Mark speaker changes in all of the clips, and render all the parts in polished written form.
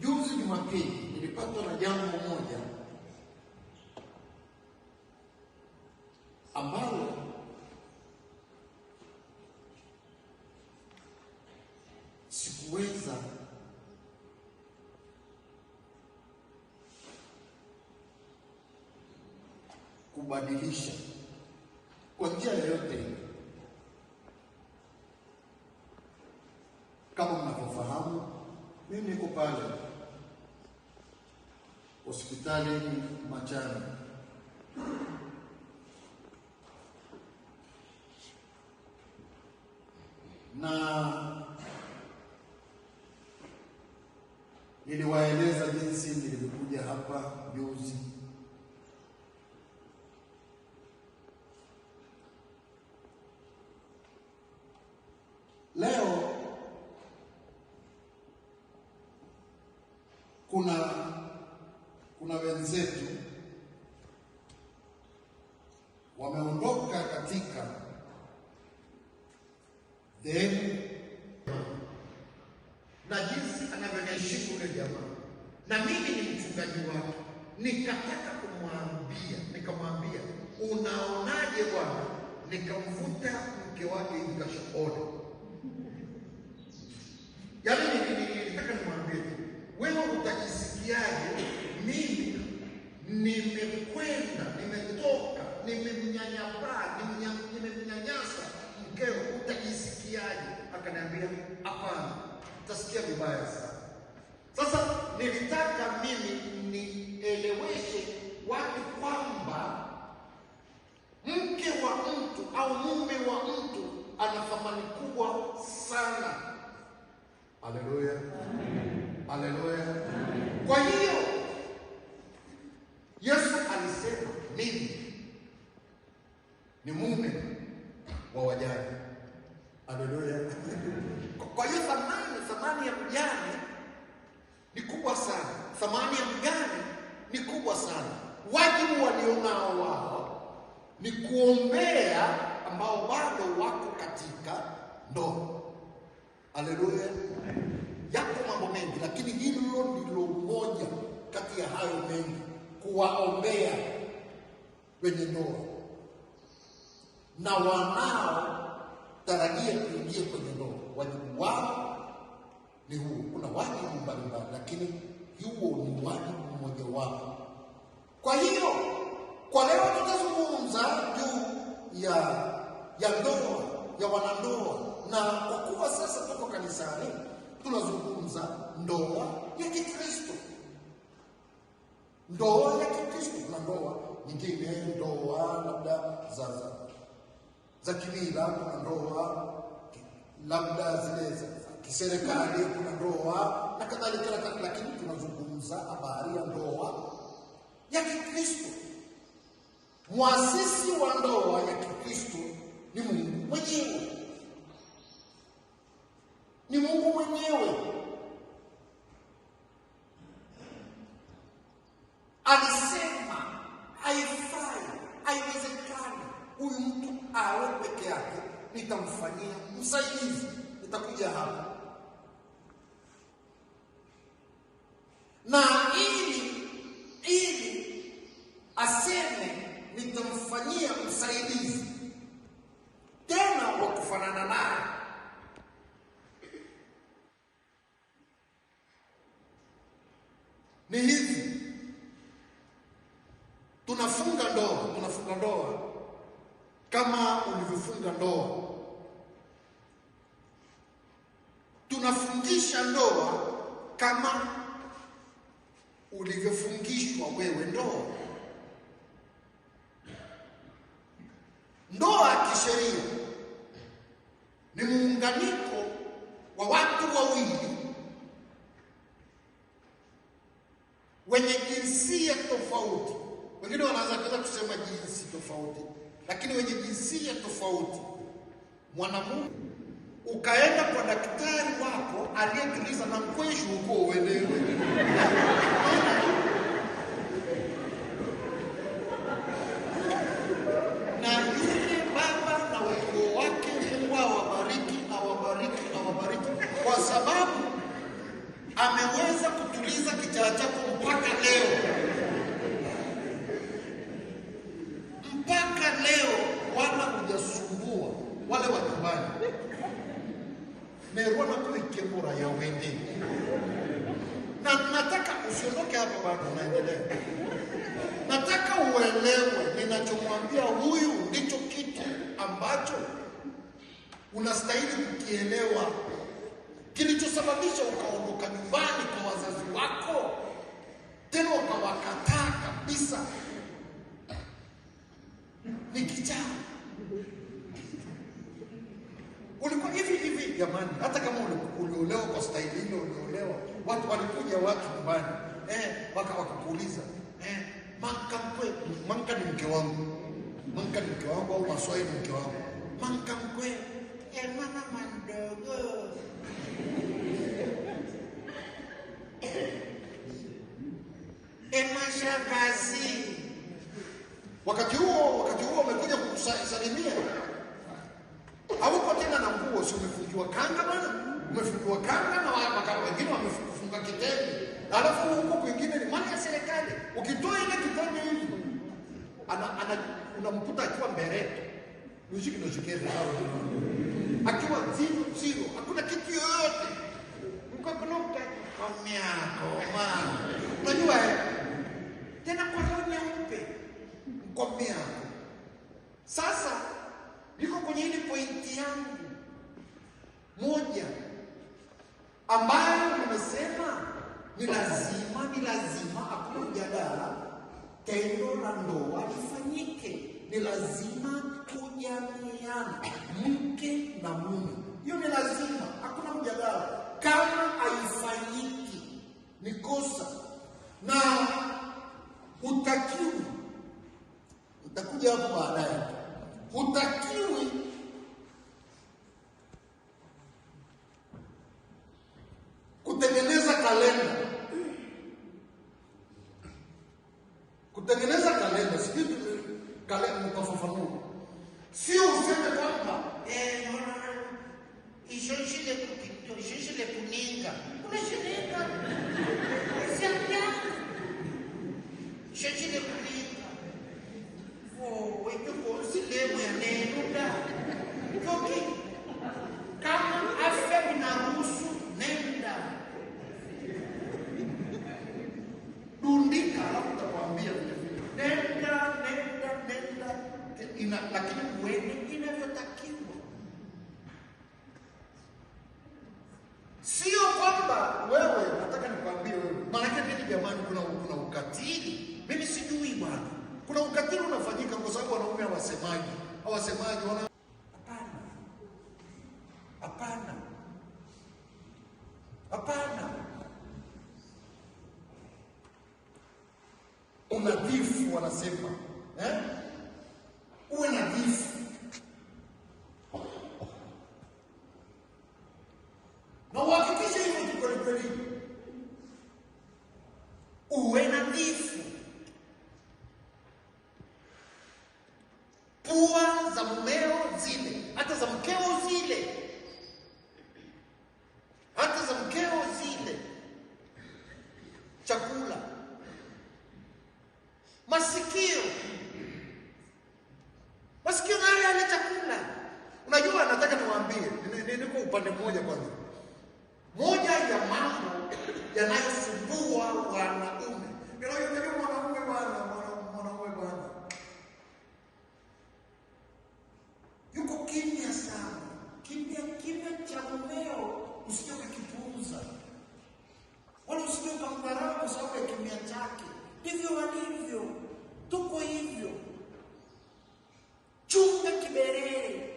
Speaker 1: Juzi Jumapili nilipatwa na jambo moja ambalo sikuweza kubadilisha kwa njia yoyote ile. Kama mnavyofahamu, mimi niko pale hospitali Machani, na niliwaeleza jinsi nilivyokuja hapa juzi. Leo kuna wenzetu wameondoka katika dhehebu na jinsi anavyoniheshimu yule jamaa, na mimi ni mchungaji wake. Nikataka nikamwambia unaonaje bwana? Nikamvuta mke wake nikashaona. Yaani nilitaka nimwambie, wewe utajisikiaje mimi nimetoka, nimemnyanyasa mkeo, utajisikiaje? Akaniambia hapana, utasikia vibaya sana. Sasa nilitaka mimi nieleweshe watu kwamba mke wa mtu au mume wa mtu ana thamani kubwa sana. Haleluya, haleluya. Kwa hiyo Yesu alisema mimi ni mume wa wajane. Haleluya. Kwa hiyo thamani ya mjane ni kubwa sana. Thamani ya mjane ni kubwa sana. Wajibu walionao wao ni kuombea ambao bado wako katika ndoa. Haleluya. Yako mambo mengi, lakini hilo ndilo moja kati ya hayo mengi, kuwaombea wenye ndoa na wanao tarajia kuingia kwenye ndoa. Wajibu wao ni huu. Kuna wajibu mbalimbali, lakini huo ni wajibu mmoja wao. Kwa hiyo kwa leo tutazungumza juu ya ndoa, ya wanandoa, na kwa kuwa sasa tuko kanisani, tunazungumza ndoa ya Kikristo. Ndoa ya Kikristo na ndoa nyingine, ndoa labda za kimila, kuna ndoa labda zile za kiserikali, kuna ndoa na kadhalika, lakini tunazungumza habari ya ndoa ya Kikristo. Muasisi wa ndoa ya Kikristo ni Mungu mwenyewe. Ni Mungu mwenyewe. Alisema haifai, haiwezekani huyu mtu awe peke yake, nitamfanyia msaidizi. Nitakuja hapa. Na ili aseme nitamfanyia msaidizi tena wa kufanana naye, ni hivi: tunafunga ndoa kama ulivyofunga ndoa. Tunafungisha ndoa kama ulivyofungishwa wewe ndoa. Ndoa kisheria ni muunganiko wa watu wawili wenye jinsia tofauti. Wengine wanaweza kusema jinsi tofauti, lakini wenye jinsia tofauti. Mwanamume ukaenda kwa daktari wako aliyetuliza na kweshu huko uelewe. Na yule baba na watoto wake, Mungu awabariki, kwa sababu ameweza umeweza kutuliza kichaa chako mpaka leo. Mpaka leo wala hujasumbua wale wa nyumbani. Merona kuikebura ya wende. Na nataka usiondoke hapa bado, unaendelea. Nataka uelewe ninachomwambia huyu ndicho kitu ambacho unastahili kukielewa. Kilichosababisha ukaondoka nyumbani kwa wazazi wako, tena ukawakataa kabisa, ni kichaa. Ulikuwa hivi jamani, hata kama uliolewa kwa staili ile uliolewa, watu walikuja nyumbani, wakakuuliza, manka ni mke wangu, au Maswai ni mke wangu. Manka mkwe, mama mandogo. Mashangazi. Wakati huo umekuja kukusalimia. Hauko tena na nguo, si umefungiwa kanga bwana? Umefungiwa kanga na wengine wamefunga kitenge. Alafu huko kwingine ni mali ya serikali. Ukitoa ile kitenge hivi, unamkuta akiwa mbereto. Muziki ndio shikeze hao. Akiwa zero, hakuna kitu yoyote. Mkokonoka kwa unajua tena kwa roho nyeupe. Mkomea. Sasa niko kwenye ile pointi yangu moja ambayo nimesema ni lazima hakuna mjadala, tendo la ndoa lifanyike. Ni lazima tujamiane, mke na mume. Hiyo ni lazima, hakuna mjadala. Kama haifanyiki ni kosa, na utakiwi, utakuja hapo baadaye, utakiwi kutengeneza kalenda. Kutengeneza kalenda, sijui kalenda mtafafanua. Sio useme kwamba ishonshile kuninga. Unashinika. Siapia. Ishonshile kuninga. Wewe usile ya nenda. Toki. Kama afya inaruhusu, nenda. Dundika, alafu utakwambia nenda. Lakini uende inavyotakiwa. Sio kwamba wewe, nataka nikwambie wewe. Maana yake jamani, kuna ukatili. Mimi sijui bwana. Kuna ukatili unafanyika kwa sababu wanaume hawasemaji. Hapana. Unadhifu wanasema. Uwe nadhifu. Na uhakikishe hivyo kweli. Uwe nadhifu. Pua za mumeo zile, hata za mkeo zile. Chakula. Masikio nayo yale chakula. Unajua, nataka niwaambie, niko upande mmoja kwanza. Moja ya mambo yanayosumbua wanaume. Mwanaume bwana. Yuko kimya sana. Kimya cha mumeo usije ukakipuuza. Wala usije ukamdharau kwa sababu ya kimya chake. Ndivyo walivyo. Tuko hivyo. Chunga kiberere.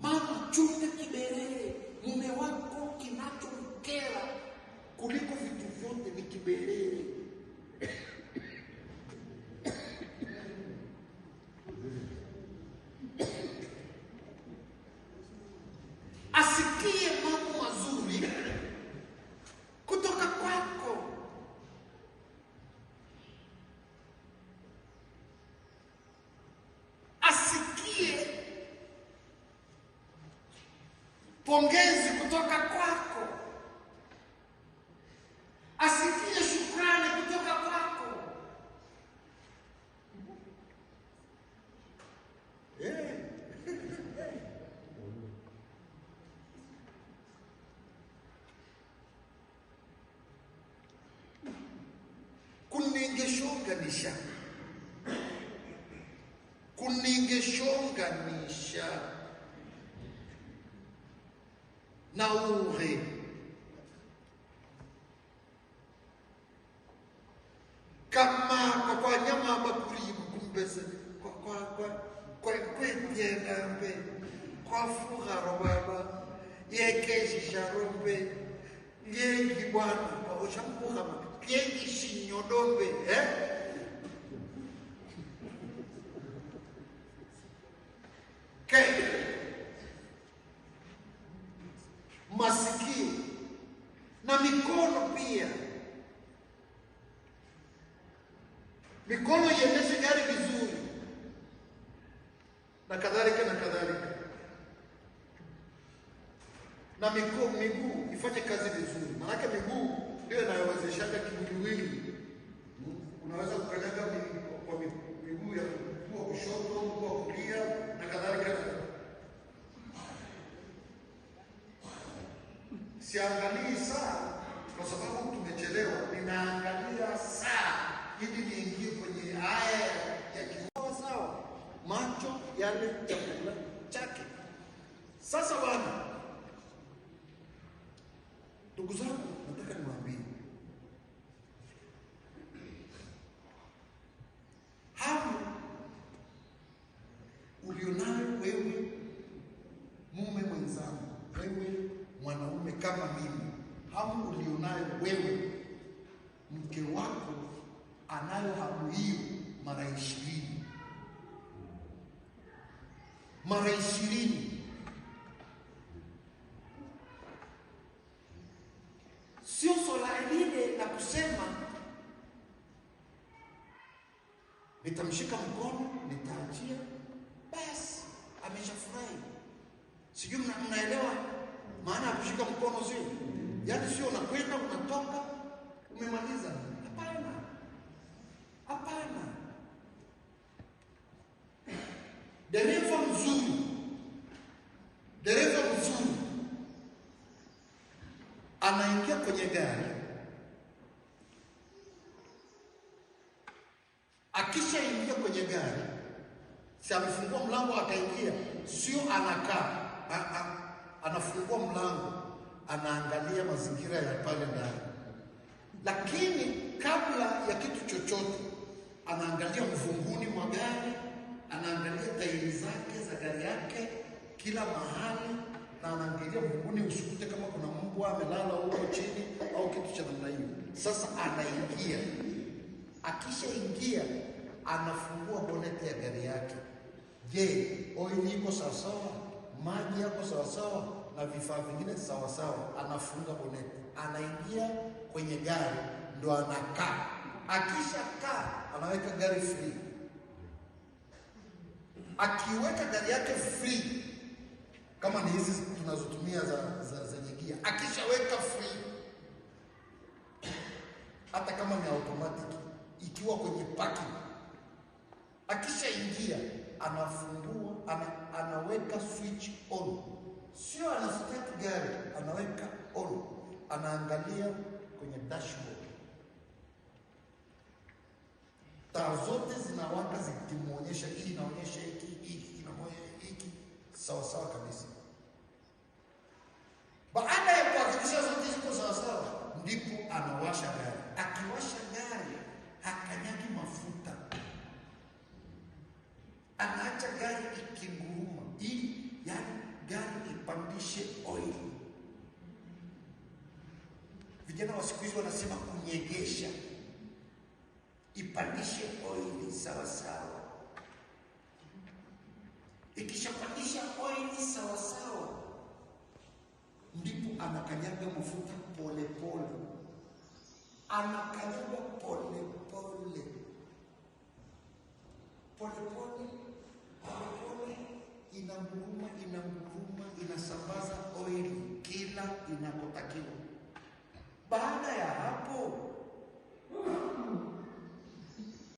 Speaker 1: Mama, chunga kiberere. Mume wako kinachomkera kuliko vitu vyote ni kiberere. Asikie mambo mazuri kutoka kwako. Asikie pongezi kutoka kwako. kuningeshonganisha na ure kama kwa nyama bakuri kumbese kwa kwetyenambe kwa fuga robaba yekeshi sharombe yengi bwana kwa ushambuka yengi shinyodombe masikio na mikono pia. Mikono iendeshe gari vizuri na kadhalika na kadhalika, na miguu ifanye kazi vizuri. Maana miguu ndio inayowezeshaga kiwiliwili. Unaweza kukanyaga kwa miguu ya kushoto, kwa kulia na kadhalika. Siangalii saa kwa sababu tumechelewa, ninaangalia saa ili niingie kwenye haya ya kiroho sawa, macho yale chakula chake. Sasa bwana, ndugu zangu, nataka niwaambie hamu ulionayo wewe mume mwenzangu, wewe mwanaume kama mimi, hamu ulionayo wewe, mke wako anayo hamu hiyo mara 20. Mara 20. Sio swala lile la kusema nitamshika mkono, nitaachia, basi ameshafurahi. Sijui mnaelewa maana ya kushika mkono sio? Yaani sio unakwenda unatoka umemaliza. Hapana. Hapana. Dereva mzuri anaingia kwenye gari, akishaingia kwenye gari, si amefungua mlango akaingia, sio anakaa, anafungua mlango, anaangalia mazingira ya pale ndani. Lakini kabla ya kitu chochote, anaangalia mvunguni mwa gari, anaangalia tairi zake za gari yake kila mahali, na anaangalia mvunguni usikute kama kuna mbwa amelala huko chini au kitu cha namna hiyo. Sasa anaingia. Akishaingia, anafungua boneti ya gari yake. Je, oili iko sawa sawa? Maji yako sawa sawa? Na vifaa vingine sawa sawa? Anafunga boneti, anaingia kwenye gari, ndo anakaa. Akishakaa, anaweka gari free. Akiweka gari yake free, kama ni hizi tunazotumia za nyegia, akishaweka free, hata kama ni automatic, ikiwa kwenye parking, akishaingia anafungua, anaweka switch on. Sio anastart gari, anaweka on, anaangalia kwenye dashboard. Taa zote zinawaka zikimuonyesha hii inaonyesha hiki inaonyesha hiki, sawa sawa kabisa. Baada ya kuhakikisha zote ziko sawa sawa, ndipo anawasha gari. Akiwasha gari, hakanyagi mafuta, anaacha gari ikinguruma, ili yani gari ipandishe oil. Vijana wa siku hizi wanasema kunyegesha, ipandishe oil sawa sawa. Ikishapandisha oil sawa sawa, ndipo anakanyaga mafuta